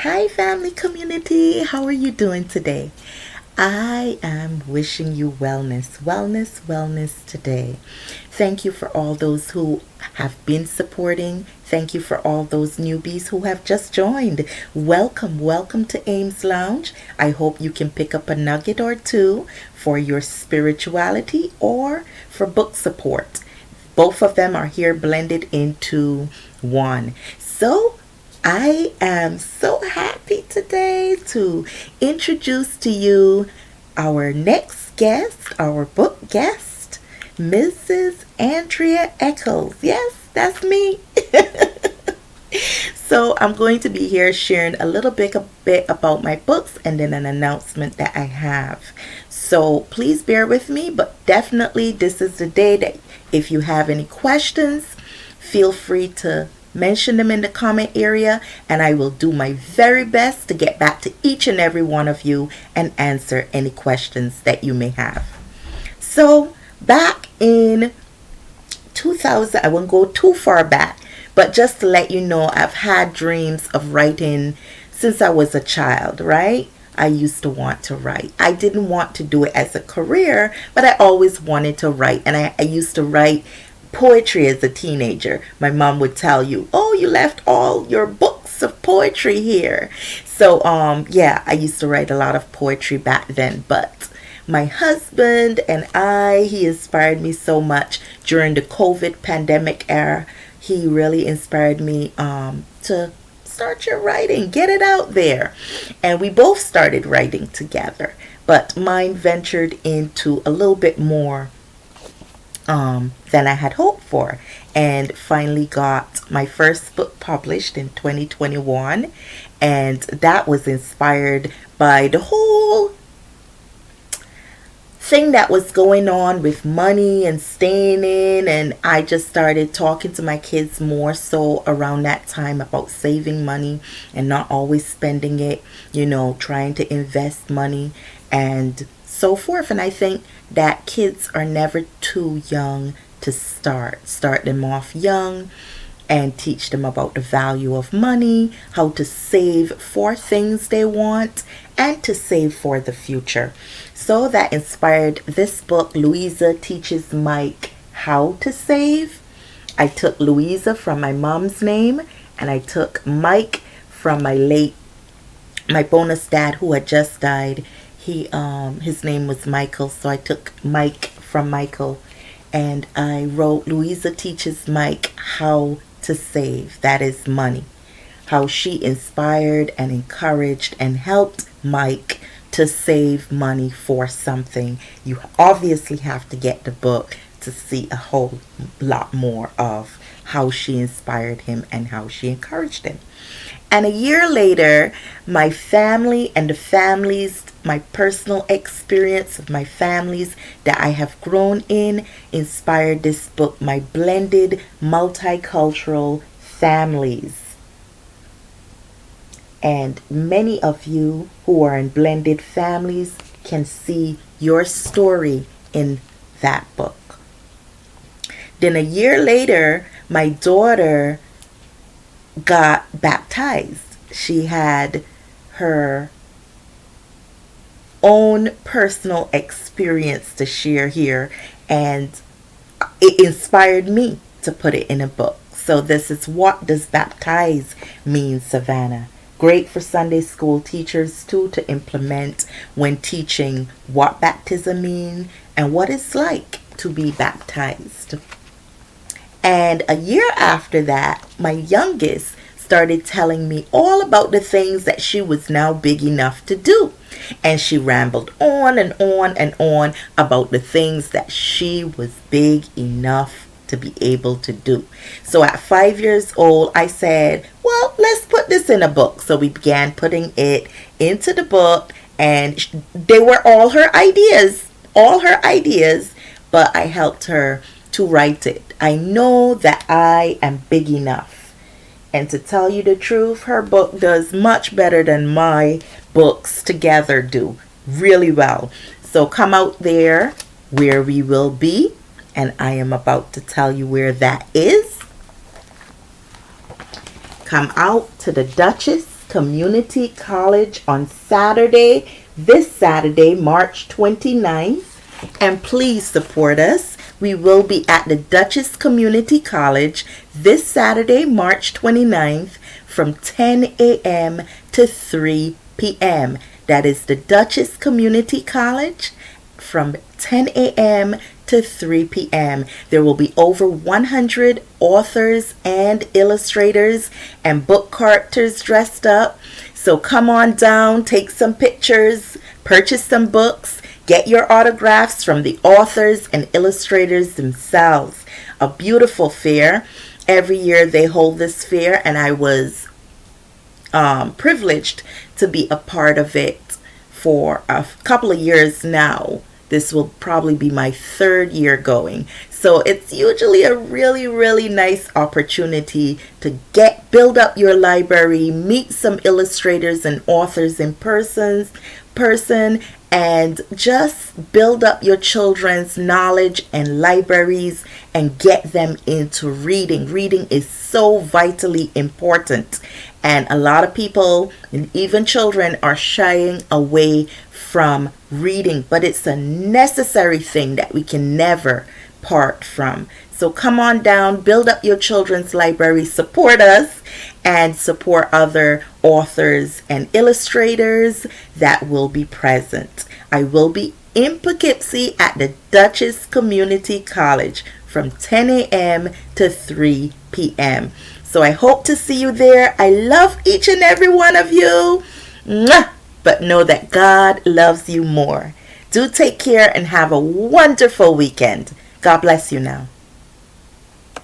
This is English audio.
Hi, family community. How are you doing today? I am wishing you wellness, wellness, wellness today. Thank you for all those who have been supporting. Thank you for all those newbies who have just joined. Welcome, welcome to Ames Lounge. I hope you can pick up a nugget or two for your spirituality or for book support. Both of them are here blended into one. So, I am so happy today to introduce to you our next guest, our book guest, Mrs. Andrea Echols. Yes, that's me. So I'm going to be here sharing a bit about my books and then an announcement that I have. So please bear with me, but definitely this is the day that if you have any questions, feel free to mention them in the comment area, and I will do my very best to get back to each and every one of you and answer any questions that you may have. So back in 2000, I won't go too far back, but just to let you know, I've had dreams of writing since I was a child, right? I used to want to write. I didn't want to do it as a career, but I always wanted to write. And I used to write poetry as a teenager. My mom would tell you, "Oh, you left all your books of poetry here." So, yeah, I used to write a lot of poetry back then. But my husband and he inspired me so much during the COVID pandemic era. He really inspired me to start your writing, get it out there. And we both started writing together. But mine ventured into a little bit more than I had hoped for, and finally got my first book published in 2021. And that was inspired by the whole thing that was going on with money and staying in, and I just started talking to my kids more so around that time about saving money and not always spending it, trying to invest money and so forth. And I think that kids are never too young to start them off young and teach them about the value of money, how to save for things they want, and to save for the future. So that inspired this book, Louisa Teaches Mike How to Save. I took Louisa from my mom's name, and I took Mike from my bonus dad who had just died. His name was Michael, so I took Mike from Michael, and I wrote Louisa Teaches Mike How to Save. That is money. How she inspired and encouraged and helped Mike to save money for something. You obviously have to get the book to see a whole lot more of how she inspired him and how she encouraged him. And a year later, my family and my personal experience of my families that I have grown in inspired this book, My Blended Multicultural Families. And many of you who are in blended families can see your story in that book. Then a year later, my daughter got baptized. She had her own personal experience to share here, and it inspired me to put it in a book. So this is What Does Baptize Mean, Savannah? Great for Sunday school teachers too to implement when teaching what baptism means and what it's like to be baptized. And a year after that, my youngest started telling me all about the things that she was now big enough to do. And she rambled on and on and on about the things that she was big enough to be able to do. So at 5 years old, I said, well, let's put this in a book. So we began putting it into the book, and they were all her ideas, but I helped her to write it. I know that I am big enough. And to tell you the truth, her book does much better than my books together do. Really well. So come out there where we will be. And I am about to tell you where that is. Come out to the Dutchess Community College on Saturday, this Saturday, March 29th. And please support us. We will be at the Dutchess Community College this Saturday, March 29th from 10 a.m. to 3 p.m. That is the Dutchess Community College from 10 a.m. to 3 p.m. There will be over 100 authors and illustrators and book characters dressed up. So come on down, take some pictures, purchase some books, get your autographs from the authors and illustrators themselves. A beautiful fair. Every year they hold this fair, and I was privileged to be a part of it for a couple of years now. This will probably be my third year going. So it's usually a really, really nice opportunity to build up your library, meet some illustrators and authors in person, and just build up your children's knowledge and libraries and get them into reading. Reading is so vitally important. And a lot of people, and even children, are shying away from reading, but it's a necessary thing that we can never part from. So come on down, build up your children's library, support us, and support other authors and illustrators that will be present. I will be in Poughkeepsie at the Dutchess Community College from 10 a.m. to 3 p.m. So I hope to see you there. I love each and every one of you. Mwah! But know that God loves you more. Do take care and have a wonderful weekend. God bless you now.